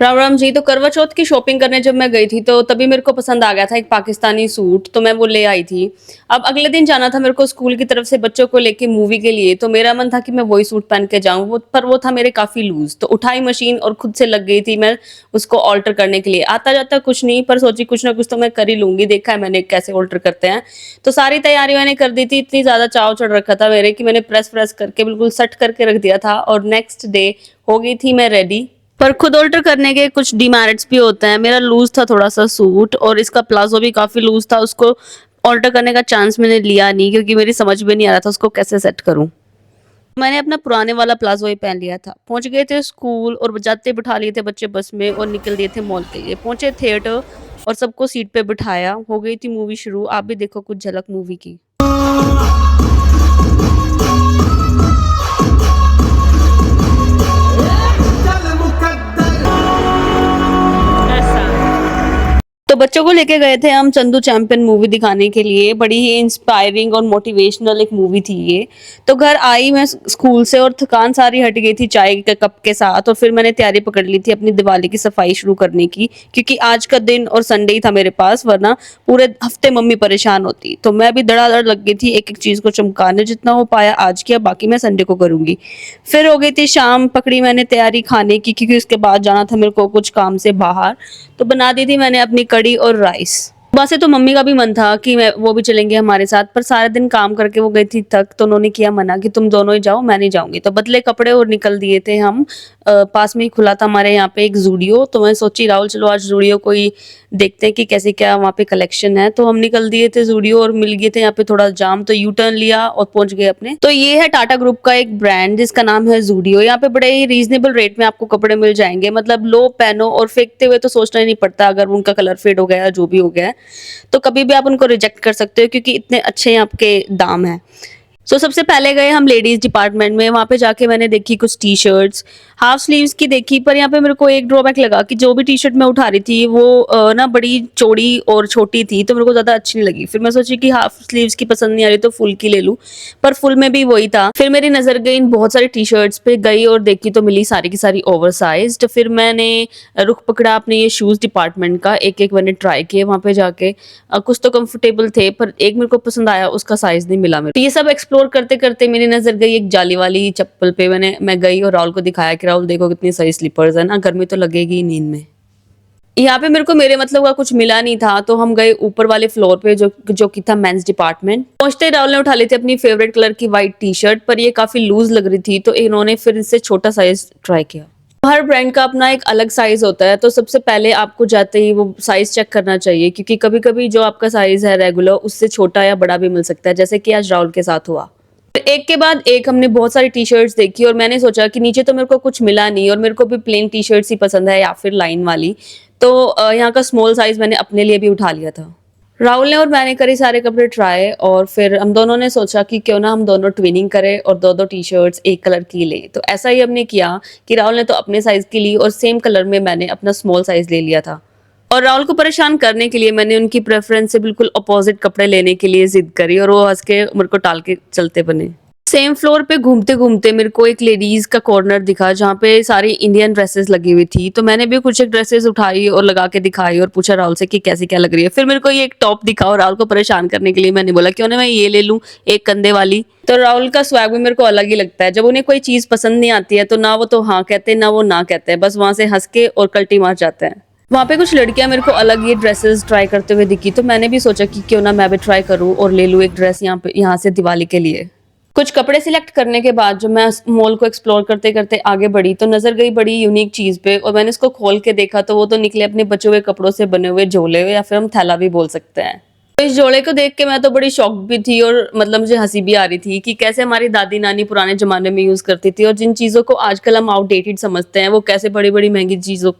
राम राम जी। तो करवा चौथ की शॉपिंग करने जब मैं गई थी तो तभी मेरे को पसंद आ गया था एक पाकिस्तानी सूट, तो मैं वो ले आई थी। अब अगले दिन जाना था मेरे को स्कूल की तरफ से बच्चों को लेके मूवी के लिए, तो मेरा मन था कि मैं वही सूट पहन के जाऊं, पर वो था मेरे काफी लूज, तो उठाई मशीन और खुद से लग गई थी मैं उसको ऑल्टर करने के लिए। आता जाता कुछ नहीं, पर सोची कुछ ना कुछ तो मैं कर ही लूंगी, देखा है मैंने कैसे ऑल्टर करते हैं। तो सारी तैयारी मैंने कर दी थी, इतनी ज्यादा चाव चढ़ रखा था मेरे कि मैंने प्रेस प्रेस करके बिल्कुल सेट करके रख दिया था, और नेक्स्ट डे हो गई थी मैं रेडी। पर खुद ऑल्टर करने के कुछ डिमेरिट्स भी होते हैं। मेरा लूज था थोड़ा सा सूट, और इसका प्लाजो भी काफी लूज था। उसको ऑल्टर करने का चांस मैंने लिया नहीं, क्योंकि मेरी समझ में नहीं आ रहा था उसको कैसे सेट करूं। मैंने अपना पुराने वाला प्लाजो ही पहन लिया था। पहुंच गए थे स्कूल और जाते बिठा लिए थे बच्चे बस में और निकल दिए थे मॉल के लिए। पहुंचे थिएटर और सबको सीट पे बिठाया, हो गई थी मूवी शुरू। आप भी देखो कुछ झलक मूवी की। तो बच्चों को लेके गए थे हम चंदू चैंपियन मूवी दिखाने के लिए। बड़ी ही इंस्पायरिंग और मोटिवेशनल एक मूवी थी ये। तो घर आई मैं स्कूल से और थकान सारी हट गई थी चाय के कप के साथ, और फिर मैंने तैयारी पकड़ ली थी अपनी दिवाली की सफाई शुरू करने की, क्योंकि आज का दिन और संडे ही था मेरे पास, वरना पूरे हफ्ते मम्मी परेशान होती। तो मैं भी धड़ाधड़ लग गई थी एक एक चीज को चमकाने। जितना हो पाया आज किया, बाकी मैं संडे को करूंगी। फिर हो गई थी शाम, पकड़ी मैंने तैयारी खाने की, क्योंकि उसके बाद जाना था मेरे को कुछ काम से बाहर। तो बना दी थी मैंने अपनी कड़ी और राइस। वैसे तो मम्मी का भी मन था कि वो भी चलेंगे हमारे साथ, पर सारे दिन काम करके वो गई थी थक, तो उन्होंने किया मना कि तुम दोनों ही जाओ, मैं नहीं जाऊंगी। तो बदले कपड़े और निकल दिए थे हम। पास में ही खुला था हमारे यहाँ पे एक जूडियो, तो मैं सोची राहुल चलो आज जूडियो को ही देखते हैं कि कैसे क्या वहाँ पे कलेक्शन है। तो हम निकल दिए थे जूडियो और मिल गए थे यहाँ पे थोड़ा जाम, तो यू टर्न लिया और पहुंच गए अपने। तो ये है टाटा ग्रुप का एक ब्रांड जिसका नाम है जूडियो। यहाँ पे बड़े ही रीजनेबल रेट में आपको कपड़े मिल जाएंगे, मतलब लो पहनो और फेंकते हुए तो सोचना ही नहीं पड़ता अगर उनका कलर फेड हो गया जो भी हो गया है। तो कभी भी आप उनको रिजेक्ट कर सकते हो, क्योंकि इतने अच्छे आपके दाम हैं। सबसे पहले गए हम लेडीज डिपार्टमेंट में। वहां पे जाके मैंने देखी कुछ टी शर्ट्स हाफ स्लीव्स की देखी, पर यहाँ पे मेरे को एक ड्रॉबैक लगा कि जो भी टी शर्ट मैं उठा रही थी वो ना बड़ी चौड़ी और छोटी थी, तो मेरे को ज्यादा अच्छी नहीं लगी। फिर मैं सोची कि हाफ स्लीव्स की पसंद नहीं आ रही तो फुल की ले लूं, पर फुल में भी वही था। फिर मेरी नजर गई इन बहुत सारी टी शर्ट्स पे, गई और देखी तो मिली सारी की सारी ओवर साइज। फिर मैंने रुख पकड़ा अपने ये शूज डिपार्टमेंट का, एक एक मैंने ट्राई किए वहां पे जाके। कुछ तो कंफर्टेबल थे, पर एक मेरे को पसंद आया, उसका साइज नहीं मिला मेरे को। तो ये सब एक्सप्लोर करते करते मेरी नजर गई एक जाली वाली चप्पल पे। मैं गई और राहुल को दिखाया कि राहुल देखो कितनी सही स्लीपर्स है ना, गर्मी तो लगेगी ही नींद में। यहाँ पे मेरे को मेरे मतलब का कुछ मिला नहीं था, तो हम गए ऊपर वाले फ्लोर पे जो कि था मेंस डिपार्टमेंट। पहुंचते ही राहुल ने उठा ली थी अपनी फेवरेट कलर की व्हाइट टी शर्ट, पर ये काफी लूज लग रही थी, तो इन्होंने फिर इससे छोटा साइज ट्राई किया। हर ब्रांड का अपना एक अलग साइज होता है, तो सबसे पहले आपको जाते ही वो साइज चेक करना चाहिए, क्योंकि कभी कभी जो आपका साइज है रेगुलर उससे छोटा या बड़ा भी मिल सकता है, जैसे कि आज राहुल के साथ हुआ। तो एक के बाद एक हमने बहुत सारी टी शर्ट्स देखी, और मैंने सोचा कि नीचे तो मेरे को कुछ मिला नहीं, और मेरे को भी प्लेन टी शर्ट्स ही पसंद है या फिर लाइन वाली। तो यहाँ का स्मॉल साइज मैंने अपने लिए भी उठा लिया था। राहुल ने और मैंने करे सारे कपड़े ट्राई, और फिर हम दोनों ने सोचा कि क्यों ना हम दोनों ट्विनिंग करें और दो दो टी शर्ट्स एक कलर की ले। तो ऐसा ही हमने किया कि राहुल ने तो अपने साइज की ली और सेम कलर में मैंने अपना स्मॉल साइज ले लिया था। और राहुल को परेशान करने के लिए मैंने उनकी प्रेफरेंस से बिल्कुल अपोजिट कपड़े लेने के लिए जिद करी, और वो हंस के मेरे को टाल के चलते बने। सेम फ्लोर पे घूमते घूमते मेरे को एक लेडीज का कॉर्नर दिखा जहाँ पे सारी इंडियन ड्रेसेस लगी हुई थी, तो मैंने भी कुछ एक ड्रेसेस उठाई और लगा के दिखाई और पूछा राहुल से कि कैसी क्या लग रही है। फिर मेरे को ये एक टॉप दिखा, और राहुल को परेशान करने के लिए मैंने बोला क्यों ना मैं ये ले लूं एक कंधे वाली। तो राहुल का स्वैग भी मेरे को अलग ही लगता है। जब उन्हें कोई चीज पसंद नहीं आती है तो ना वो तो हाँ कहते ना वो ना कहते हैं, बस वहां से हंस के और कल्टी मार जाते हैं। वहाँ पे कुछ लड़कियां मेरे को अलग ये ड्रेसेस ट्राई करते हुए दिखी, तो मैंने भी सोचा कि क्यों ना मैं भी ट्राई करूँ और ले लूँ एक ड्रेस यहाँ से दिवाली के लिए। कुछ कपड़े सिलेक्ट करने के बाद जब मैं मॉल को एक्सप्लोर करते करते आगे बढ़ी, तो नजर गई बड़ी यूनिक चीज पे, और मैंने इसको खोल के देखा तो वो तो निकले अपने बचे हुए कपड़ों से बने हुए झोले, या फिर हम थैला भी बोल सकते हैं। तो इस जोड़े को देख के मैं तो बड़ी शॉक भी थी, और मतलब मुझे हंसी भी आ रही थी कि कैसे हमारी दादी नानी पुराने जमाने में यूज करती थी, और जिन चीजों को आजकल हम आउटडेटेड समझते हैं वो कैसे बड़ी बड़ी महंगी चीजों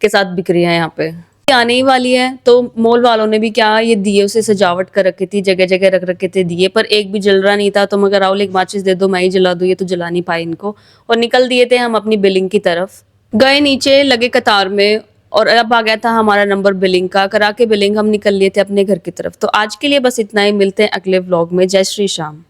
के साथ बिक रही है यहाँ पे। आने ही वाली है, तो मॉल वालों ने भी क्या ये दिए से सजावट कर रखी थी, जगह जगह रख रखे थे दिए, पर एक भी जल रहा नहीं था। तो मगर राहुल एक माचिस दे दो मैं ही जला दूं, ये तो जला नहीं पाए इनको, और निकल दिए थे हम अपनी बिलिंग की तरफ। गए नीचे लगे कतार में, और अब आ गया था हमारा नंबर बिलिंग का। करा के बिलिंग हम निकल लिए थे अपने घर की तरफ। तो आज के लिए बस इतना ही, मिलते हैं अगले व्लॉग में। जय श्री श्याम।